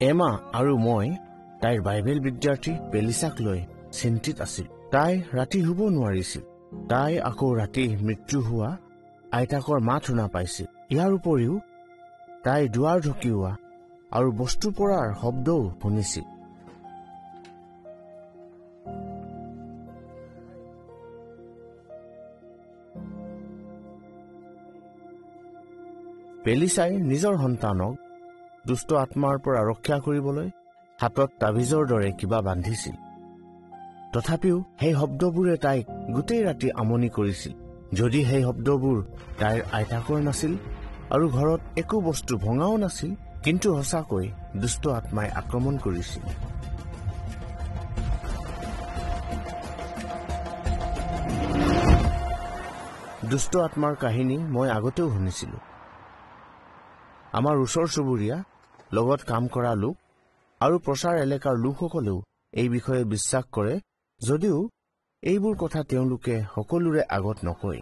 এমা আৰু মই তাইৰ বাইবেল বিদ্যাৰ্থী পেলিছাক লৈ চিন্তিত আছিল। তাই ৰাতি শুব নোৱাৰিছিল। তাই আকৌ ৰাতি মৃত্যু হোৱা আইতাকৰ মাত শুনা পাইছিল। ইয়াৰ উপৰিও তাই দুৱাৰ ঢকিওৱা আৰু বস্তু পৰাৰ শব্দও শুনিছিল। পেলিছাই নিজৰ সন্তানক দুষ্ট আত্মাৰ পৰা ৰক্ষা কৰিবলৈ হাতত তাবিজৰ দৰে কিবা বান্ধিছিল। তথাপিও সেই শব্দবোৰে তাইক গোটেই ৰাতি আমনি কৰিছিল। যদি সেই শব্দবোৰ তাইৰ আইতাকৰ নাছিল আৰু ঘৰত একো বস্তু ভঙাও নাছিল, কিন্তু সঁচাকৈ দুষ্ট আত্মাই আক্ৰমণ কৰিছিল। দুষ্ট আত্মাৰ কাহিনী মই আগতেও শুনিছিলোঁ। আমাৰ ওচৰ চুবুৰীয়া, লগত কাম কৰা লোক আৰু প্ৰচাৰ এলেকাৰ লোকসকলেও এই বিষয়ে বিশ্বাস কৰে, যদিও এইবোৰ কথা তেওঁলোকে সকলোৰে আগত নকয়।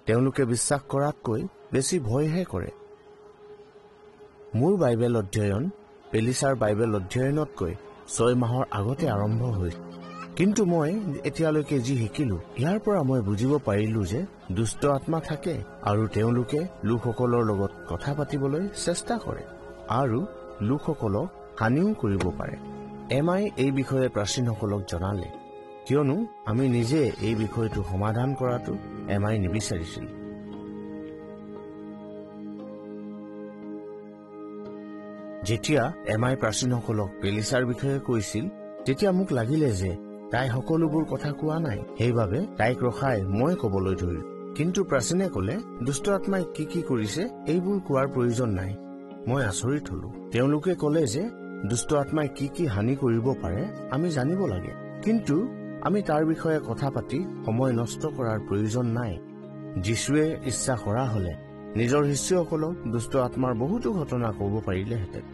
তেওঁলোকে বিশ্বাস কৰাতকৈ বেছি ভয়হে কৰে। মোৰ বাইবেল অধ্যয়ন পেলিছাৰ বাইবেল অধ্যয়নতকৈ 6 মাহৰ আগতে আৰম্ভ হৈছিল। কিন্তু মই এতিয়ালৈকে যি শিকিলো, ইয়াৰ পৰা মই বুজিব পাৰিলো যে দুষ্ট আত্মা থাকে আৰু তেওঁলোকে লোকসকলৰ লগত কথা পাতিবলৈ চেষ্টা কৰে আৰু লোকসকলক হানিও কৰিব পাৰে। এমাই এই বিষয়ে প্ৰাচীনসকলক জনালে, কিয়নো আমি নিজে এই বিষয়টো সমাধান কৰাটো এমাই নিবিচাৰিছিল। যেতিয়া এমাই প্ৰাচীনসকলক পেলিছাৰ বিষয়ে কৈছিল, তেতিয়া মোক লাগিলে যে তাই সকলোবোৰ কথা কোৱা নাই। সেইবাবে তাইক ৰখাই মই কবলৈ ধৰিলো। কিন্তু প্ৰাচীনে কলে, দুষ্ট আত্মাই কি কি কৰিছে এইবোৰ কোৱাৰ প্ৰয়োজন নাই। মই আচৰিত হলো। তেওঁলোকে কলে যে দুষ্ট আত্মাই কি কি হানি কৰিব পাৰে আমি জানিব লাগে, কিন্তু আমি তাৰ বিষয়ে কথা পাতি সময় নষ্ট কৰাৰ প্ৰয়োজন নাই। যীশুৱে ইচ্ছা কৰা হলে নিজৰ শিষ্যসকলক দুষ্ট আত্মাৰ বহুতো ঘটনা কব পাৰিলেহেঁতেন,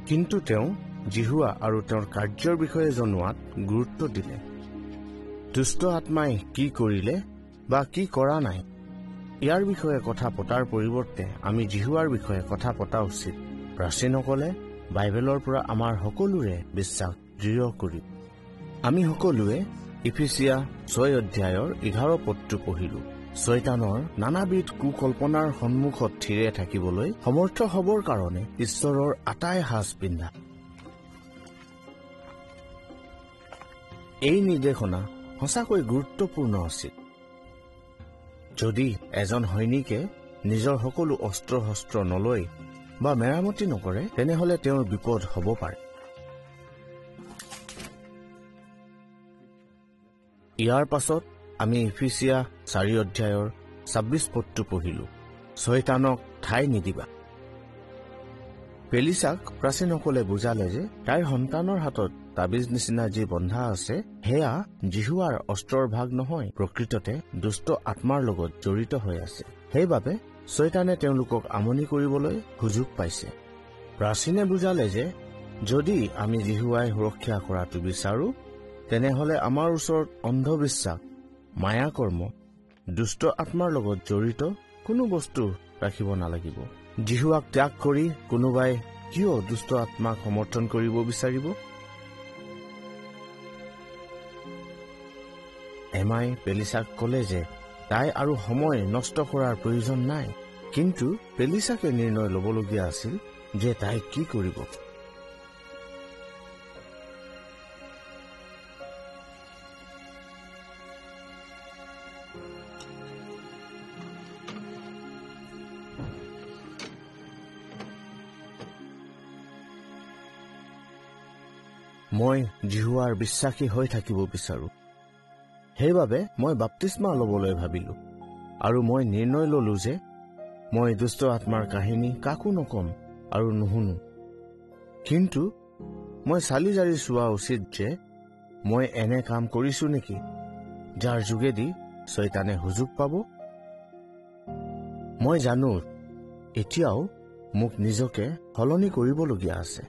কিন্তু তেওঁ জিহুৱা আৰু তেওঁৰ কাৰ্যৰ বিষয়ে জনোৱাত গুৰুত্ব দিলে। দুষ্ট আত্মাই কি কৰিলে বা কি কৰা নাই, ইয়াৰ বিষয়ে কথা পতাৰ পৰিৱৰ্তে আমি জিহুৱাৰ বিষয়ে কথা পতা উচিত। প্ৰাচীনসকলে বাইবেলৰ পৰা আমাৰ সকলোৰে বিশ্বাস দৃঢ় কৰি আমি সকলোৱে ইফিছিয়া 6 অধ্যায়ৰ 11 পদটো পঢ়িলো। শয়তানৰ নানাবিধ কুকল্পনাৰ সন্মুখত থিৰে থাকিবলৈ সমৰ্থ হবৰ কাৰণে ঈশ্বৰৰ আটাই সাজ পিন্ধা। এই নিৰ্দেশনা সঁচাকৈ গুৰুত্বপূৰ্ণ আছিল। যদি এজন সৈনিকে নিজৰ সকলো অস্ত্ৰ শস্ত্ৰ নলয় বা মেৰামতি নকৰে, তেনেহলে তেওঁৰ বিপদ হ'ব পাৰে। ইয়াৰ পাছত আমি ইফিছিয়া 4 অধ্যায়ৰ 26 পদটো পঢ়িলো। শয়তানক ঠাই নিদিবা। পেলিছাক প্ৰাচীনসকলে বুজালে যে তাইৰ সন্তানৰ হাতত তাবিজ নিচিনা যি বন্ধা আছে, সেয়া জিহুৱাৰ অস্ত্ৰৰ ভাগ নহয়, প্ৰকৃততে দুষ্ট আত্মাৰ লগত জড়িত হৈ আছে। সেইবাবে শয়তানে তেওঁলোকক আমনি কৰিবলৈ সুযোগ পাইছে। প্ৰাচীনে বুজালে যে যদি আমি জিহুৱাই সুৰক্ষা কৰাটো বিচাৰো, তেনেহলে আমাৰ ওচৰত অন্ধবিশ্বাস, মায়াকৰ্ম, দুষ্ট আত্মাৰ লগত জড়িত কোনো বস্তু ৰাখিব নালাগিব। জিহুৱাক ত্যাগ কৰি কোনোবাই কিয় দুষ্ট আত্মাক সমৰ্থন কৰিব বিচাৰিব? এমাই পেলিছাক কলে যে তাই আৰু সময় নষ্ট কৰাৰ প্ৰয়োজন নাই, কিন্তু পেলিছাকে নিৰ্ণয় লবলগীয়া আছিল যে তাই কি কৰিব। মই জিহুৱাৰ বিশ্বাসী হৈ থাকিব বিচাৰো। সেইবাবে মই বাপ্তিস্মা লবলৈ ভাবিলো আৰু মই নিৰ্ণয় ললো যে মই দুষ্ট আত্মাৰ কাহিনী কাকো নকম আৰু নুশুনো। কিন্তু মই চালি জাৰি চোৱা উচিত যে মই এনে কাম কৰিছো নেকি যাৰ যোগেদি শয়তানে সুযোগ পাব। মই জানো এতিয়াও মোক নিজকে সলনি কৰিবলগীয়া আছে।